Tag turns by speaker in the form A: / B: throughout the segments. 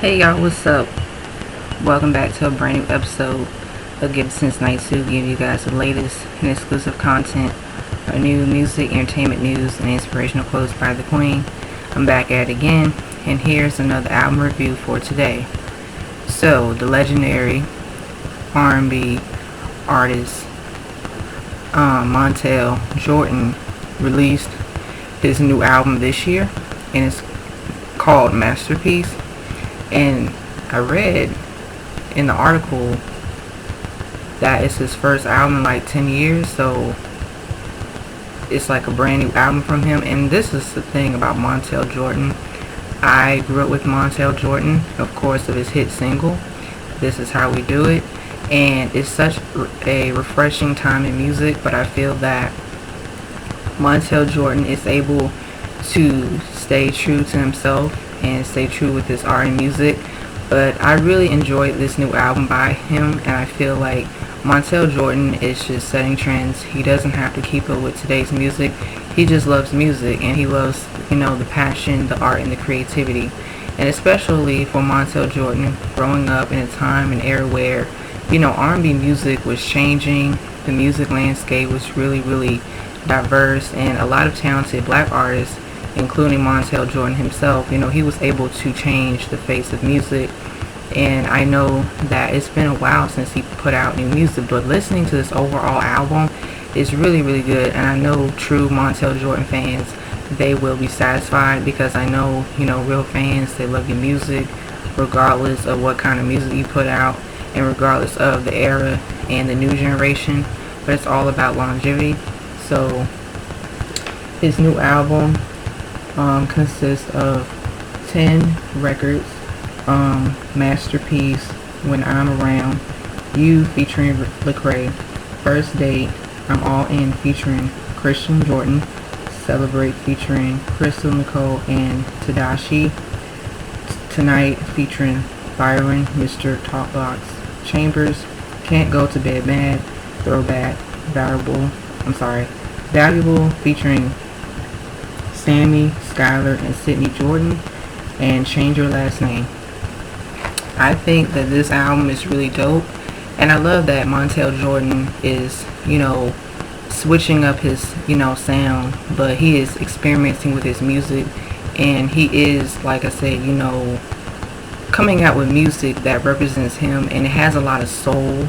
A: Hey y'all, what's up? Welcome back to a brand new episode of Gibson's Night 2, giving you guys the latest and exclusive content, new music, entertainment news, and inspirational quotes by the Queen. I'm back at it again, and here's another album review for today. So, the legendary R&B artist Montell Jordan released his new album this year, and it's called Masterpeace. And I read in the article that it's his first album in like 10 years, so it's like a brand new album from him. And this is the thing about Montell Jordan. I grew up with Montell Jordan, of course, of his hit single, This Is How We Do It. And it's such a refreshing time in music, but I feel that Montell Jordan is able to stay true to himself and stay true with his art and music. But I really enjoyed this new album by him, and I feel like Montell Jordan is just setting trends. He doesn't have to keep up with today's music. He just loves music, and he loves, the passion, the art, and the creativity. And especially for Montell Jordan, growing up in a time and era where, R&B music was changing. The music landscape was really, really diverse, and a lot of talented black artists, including Montell Jordan himself, he was able to change the face of music. And I know that it's been a while since he put out new music, but listening to this overall album is really, really good. And I know true Montell Jordan fans, they will be satisfied, because I know, real fans, they love your music regardless of what kind of music you put out and regardless of the era and the new generation. But it's all about longevity. So his new album consists of 10 records. Masterpiece, When I'm Around, You featuring Lecrae, First Date, I'm All In featuring Christian Jordan, Celebrate featuring Crystal Nicole and Tadashi, Tonight featuring Byron, Mr. Talkbox Chambers, Can't Go to Bed Mad, Throwback, Valuable featuring Sammy, Skylar, and Sydney Jordan, and Change Your Last Name. I think that this album is really dope, and I love that Montell Jordan is, switching up his, sound, but he is experimenting with his music, and he is, like I said, coming out with music that represents him, and it has a lot of soul.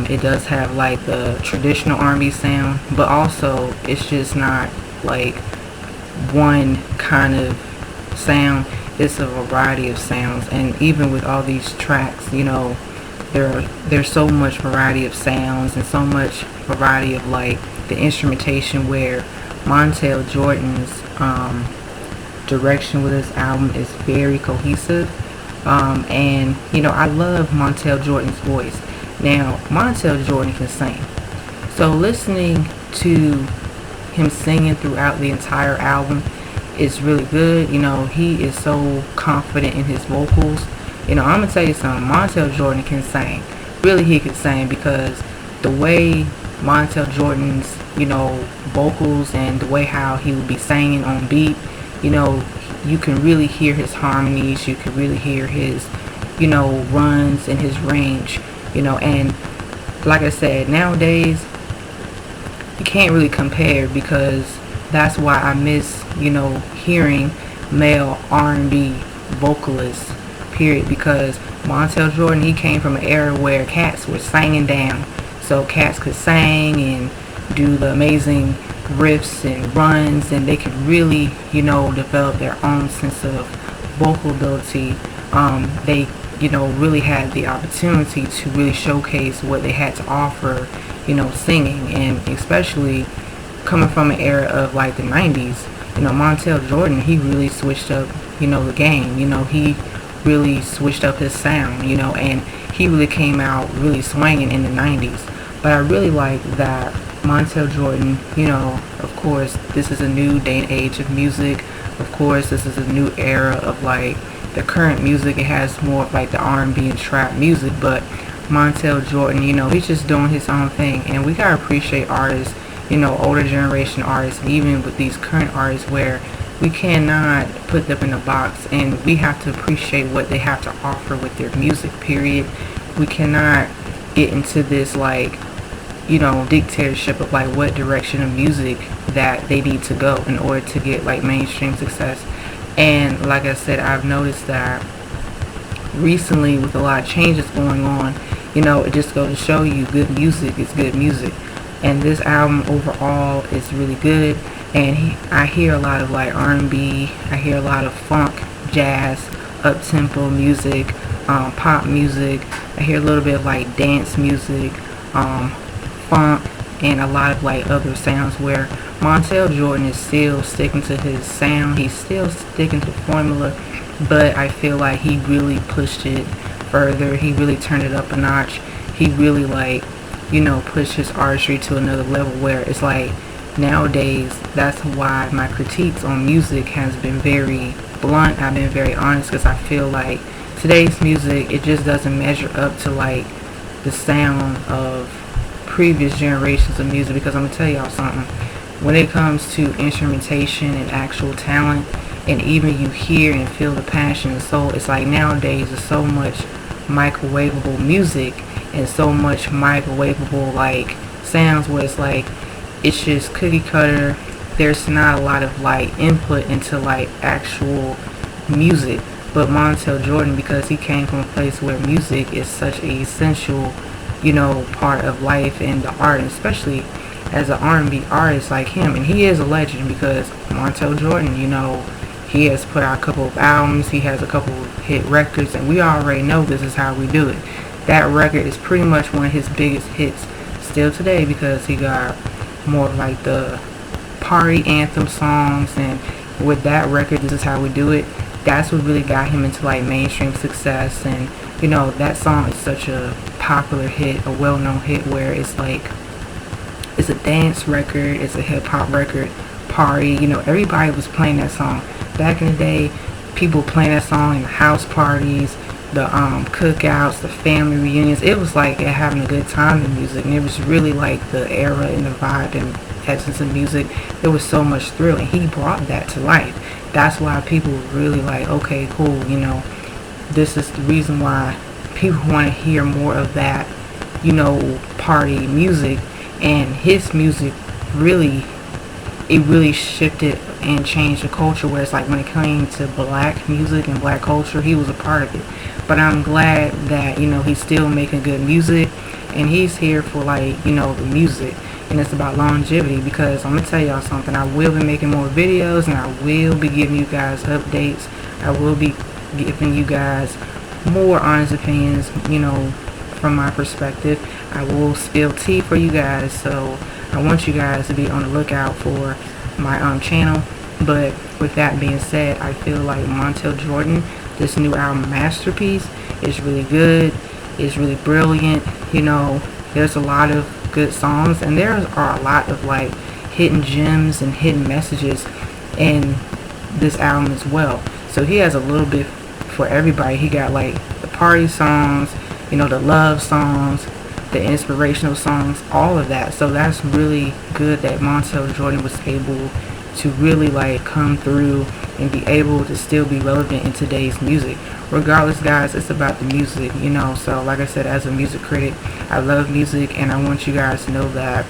A: It does have like the traditional R&B sound, but also it's just not like one kind of sound. It's a variety of sounds, and even with all these tracks, there's so much variety of sounds and so much variety of like the instrumentation, where Montell Jordan's direction with this album is very cohesive. And I love Montell Jordan's voice. Now, Montell Jordan can sing, so listening to him singing throughout the entire album is really good. He is so confident in his vocals. I'm gonna tell you something, Montell Jordan can sing. Really, he can sing, because the way Montell Jordan's, vocals, and the way how he would be singing on beat, you can really hear his harmonies, you can really hear his, runs and his range, and like I said, nowadays, you can't really compare, because that's why I miss, hearing male R&B vocalists, period, because Montell Jordan, he came from an era where cats were singing down, so cats could sing and do the amazing riffs and runs, and they could really, develop their own sense of vocal ability. They, really had the opportunity to really showcase what they had to offer, singing, and especially coming from an era of like the 90s, Montell Jordan, he really switched up, the game. He really switched up his sound, and he really came out really swinging in the 90s. But I really like that Montell Jordan, of course, this is a new day and age of music. Of course, this is a new era of like the current music. It has more of like the R&B and trap music, but Montell Jordan, he's just doing his own thing, and we gotta appreciate artists, older generation artists, and even with these current artists, where we cannot put them in a box, and we have to appreciate what they have to offer with their music, period. We cannot get into this like, dictatorship of like what direction of music that they need to go in order to get like mainstream success. And like I said, I've noticed that recently with a lot of changes going on, it just goes to show you good music is good music. And this album overall is really good. And I hear a lot of like R&B, I hear a lot of funk, jazz, up-tempo music, pop music. I hear a little bit of like dance music, funk, and a lot of like other sounds where Montell Jordan is still sticking to his sound. He's still sticking to the formula, but I feel like he really pushed it further. He really turned it up a notch. He really like, pushed his artistry to another level where it's like nowadays, that's why my critiques on music has been very blunt. I've been very honest because I feel like today's music, it just doesn't measure up to like the sound of previous generations of music. Because I'm gonna tell y'all something, when it comes to instrumentation and actual talent, and even you hear and feel the passion and soul, it's like nowadays there's so much microwavable music and so much microwavable like sounds where it's like it's just cookie cutter. There's not a lot of like input into like actual music. But Montell Jordan, because he came from a place where music is such an essential, part of life and the art, and especially as an R&B artist like him, and he is a legend because Montell Jordan, he has put out a couple of albums, he has a couple of hit records, and we already know this is how we do it. That record is pretty much one of his biggest hits still today because he got more like the party anthem songs, and with that record, This Is How We Do It, that's what really got him into like mainstream success. And that song is such a popular hit, a well-known hit where it's like it's a dance record, it's a hip-hop record, party, everybody was playing that song back in the day. People playing that song in the house parties, the cookouts, the family reunions. It was like having a good time in music, and it was really like the era and the vibe and essence of music. There was so much thrill, and he brought that to life. That's why people were really like, okay, cool, this is the reason why people want to hear more of that, party music. And his music really, it really shifted and changed the culture where it's like when it came to black music and black culture, he was a part of it. But I'm glad that, he's still making good music, and he's here for like, the music. And it's about longevity, because I'm going to tell y'all something. I will be making more videos, and I will be giving you guys updates. I will be giving you guys more honest opinions, from my perspective. I will spill tea for you guys, so I want you guys to be on the lookout for my channel. But with that being said, I feel like Montell Jordan, this new album Masterpeace, is really good. It's really brilliant. There's a lot of good songs, and there are a lot of like hidden gems and hidden messages in this album as well. So he has a little bit for everybody. He got like the party songs, the love songs, the inspirational songs, all of that. So that's really good that Montell Jordan was able to really like come through and be able to still be relevant in today's music. Regardless, guys, it's about the music, so like I said, as a music critic, I love music, and I want you guys to know that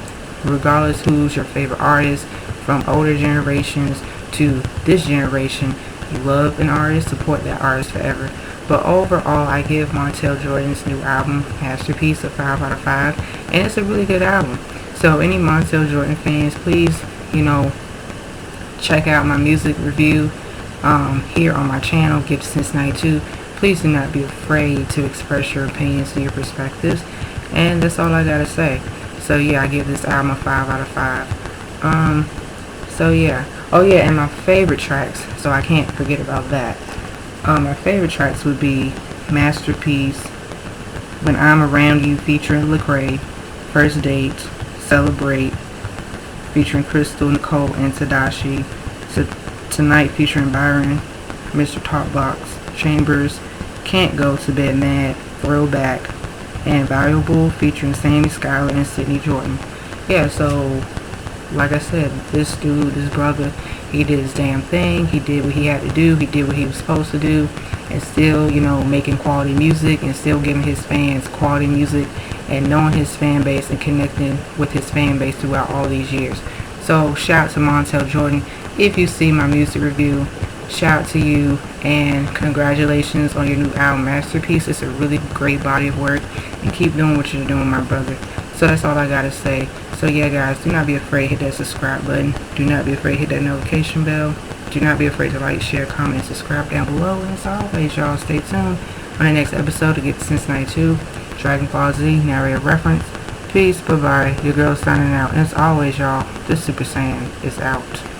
A: regardless who's your favorite artist, from older generations to this generation, you love an artist, support that artist forever. But overall, I give Montell Jordan's new album Masterpeace a 5 out of 5, and it's a really good album. So any Montell Jordan fans, please, check out my music review here on my channel, Gifts Since 92. Please do not be afraid to express your opinions and your perspectives. And that's all I gotta say. So yeah, I give this album a 5 out of 5. So yeah. Oh yeah, and my favorite tracks, so I can't forget about that. My favorite tracks would be Masterpeace, When I'm Around You featuring Lecrae, First Date, Celebrate featuring Crystal, Nicole, and Tadashi, Tonight featuring Byron, Mr. Talkbox, Chambers, Can't Go to Bed Mad, Throwback, and Valuable featuring Sammy, Skylar, and Sydney Jordan. Yeah, so like I said, this dude, this brother, he did his damn thing. He did what he had to do. He did what he was supposed to do, and still, making quality music and still giving his fans quality music and knowing his fan base and connecting with his fan base throughout all these years. So shout out to Montell Jordan. If you see my music review, shout out to you and congratulations on your new album, Masterpeace. It's a really great body of work, and keep doing what you're doing, my brother. So that's all I gotta say. So yeah, guys, do not be afraid. Hit that subscribe button. Do not be afraid. Hit that notification bell. Do not be afraid to like, share, comment, and subscribe down below. And as always, y'all, stay tuned on the next episode to get to Cincinnati 2, Dragon Ball Z, narrative reference. Peace, bye-bye. Your girl signing out. And as always, y'all, this Super Saiyan is out.